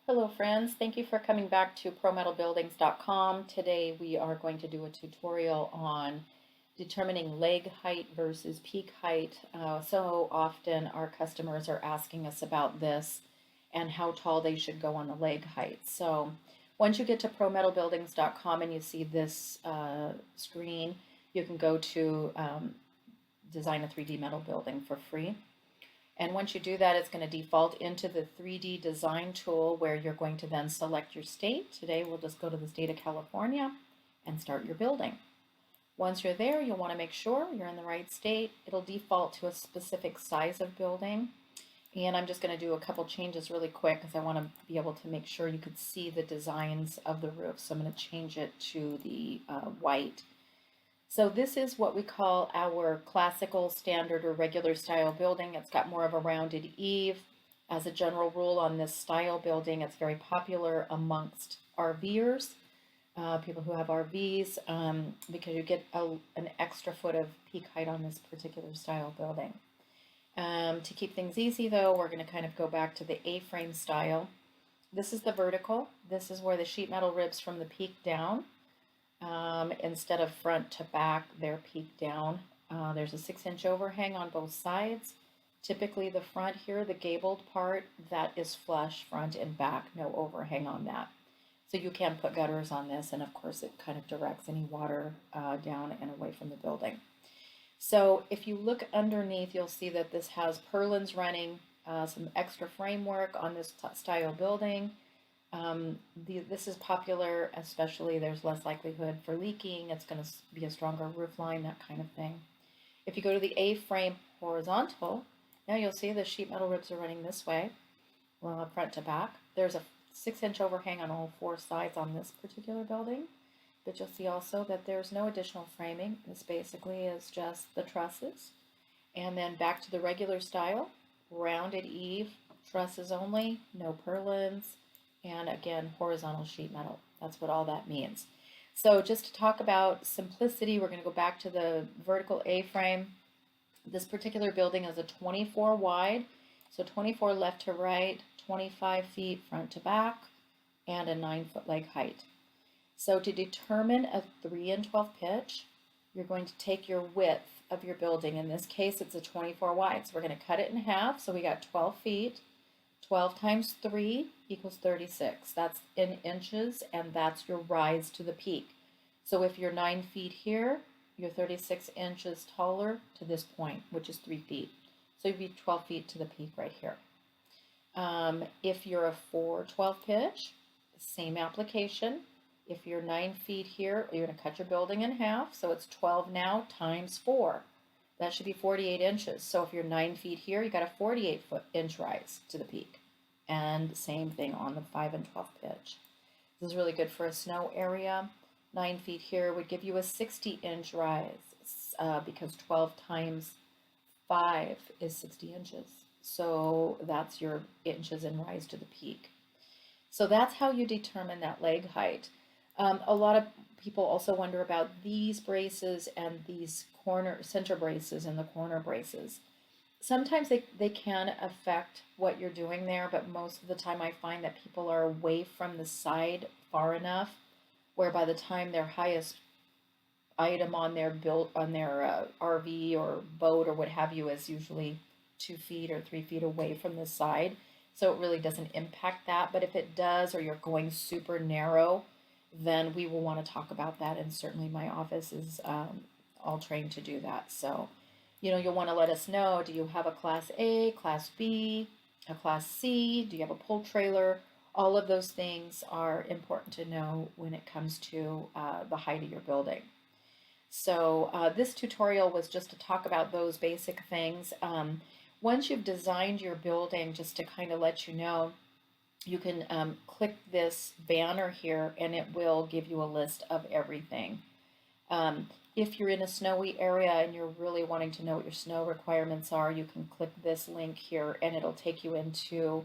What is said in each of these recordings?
Hello friends, thank you for coming back to prometalbuildings.com. Today we are going to do a tutorial on determining leg height versus peak height. So often our customers are asking us about this and how tall they should go on the leg height. So once you get to prometalbuildings.com and you see this screen, you can go to design a 3D metal building for free. And once you do that, it's going to default into the 3D design tool where you're going to then select your state. Today, we'll just go to the state of California and start your building. Once you're there, you'll want to make sure you're in the right state. It'll default to a specific size of building. And I'm just going to do a couple changes really quick because I want to be able to make sure you could see the designs of the roof. So I'm going to change it to the white. So this is what we call our classical, standard, or regular style building. It's got more of a rounded eave. As a general rule on this style building, it's very popular amongst RVers, people who have RVs, because you get an extra foot of peak height on this particular style building. To keep things easy though, we're going to kind of go back to the A-frame style. This is the vertical. This is where the sheet metal ribs from the peak down. Instead of front to back, they're peaked down. There's a 6-inch overhang on both sides. Typically the front here, the gabled part, that is flush front and back, no overhang on that. So you can put gutters on this, and of course it kind of directs any water down and away from the building. So if you look underneath, you'll see that this has purlins running, some extra framework on this style building. This is popular, especially there's less likelihood for leaking. It's going to be a stronger roof line, that kind of thing. If you go to the A-frame horizontal, now you'll see the sheet metal ribs are running this way, front to back. There's a 6-inch overhang on all 4 sides on this particular building, but you'll see also that there's no additional framing. This basically is just the trusses. And then back to the regular style, rounded eave, trusses only, no purlins. And again, horizontal sheet metal. That's what all that means. So just to talk about simplicity, we're going to go back to the vertical A-frame. This particular building is a 24 wide, so 24 left to right, 25 feet front to back, and a 9-foot leg height. So to determine a 3 and 12 pitch, you're going to take your width of your building. In this case, it's a 24 wide, so we're going to cut it in half. So we got 12 feet. 12 times 3 equals 36. That's in inches, and that's your rise to the peak. So if you're 9 feet here, you're 36 inches taller to this point, which is 3 feet. So you'd be 12 feet to the peak right here. If you're a 4/12 pitch, same application. If you're 9 feet here, you're going to cut your building in half. So it's 12 now times 4. That should be 48 inches. So if you're 9 feet here, you got a 48-inch rise to the peak. And same thing on the 5 and 12 pitch. This is really good for a snow area. 9 feet here would give you a 60-inch rise because 12 times 5 is 60 inches. So that's your inches in rise to the peak. So that's how you determine that leg height. A lot of people also wonder about these braces and these center braces and the corner braces. Sometimes they can affect what you're doing there, but most of the time I find that people are away from the side far enough where by the time their highest item on their RV or boat or what have you is usually 2 feet or 3 feet away from the side. So it really doesn't impact that. But if it does, or you're going super narrow, then we will want to talk about that. And certainly my office is all trained to do that. So, you'll want to let us know, do you have a Class A, Class B, a Class C? Do you have a pull trailer? All of those things are important to know when it comes to the height of your building. So this tutorial was just to talk about those basic things. Once you've designed your building, just to kind of let you know, you can click this banner here and it will give you a list of everything. If you're in a snowy area and you're really wanting to know what your snow requirements are, you can click this link here and it'll take you into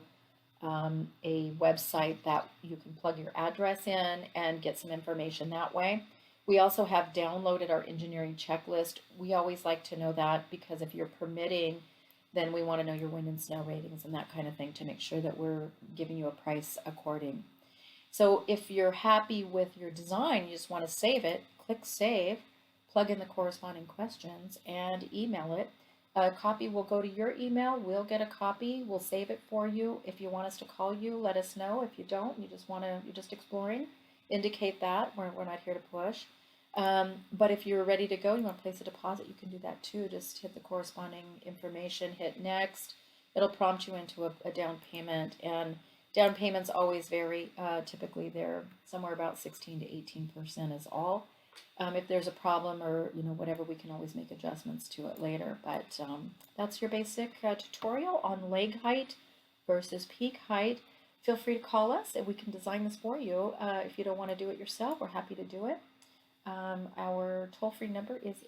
a website that you can plug your address in and get some information that way. We also have downloaded our engineering checklist. We always like to know that because if you're permitting then we want to know your wind and snow ratings and that kind of thing to make sure that we're giving you a price according. So if you're happy with your design, you just want to save it, click save, plug in the corresponding questions, and email it. A copy will go to your email. We'll get a copy. We'll save it for you. If you want us to call you, let us know. If you don't, you're just exploring, indicate that. We're not here to push. But if you're ready to go, you want to place a deposit, you can do that too. Just hit the corresponding information, hit next. It'll prompt you into a down payment, and down payments always vary. Typically, they're somewhere about 16 to 18% is all. If there's a problem or whatever, we can always make adjustments to it later. But that's your basic tutorial on leg height versus peak height. Feel free to call us and we can design this for you. If you don't want to do it yourself, we're happy to do it. Our toll-free number is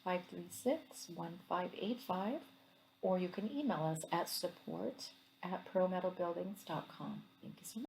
888-536-1585, or you can email us at support@prometalbuildings.com. Thank you so much.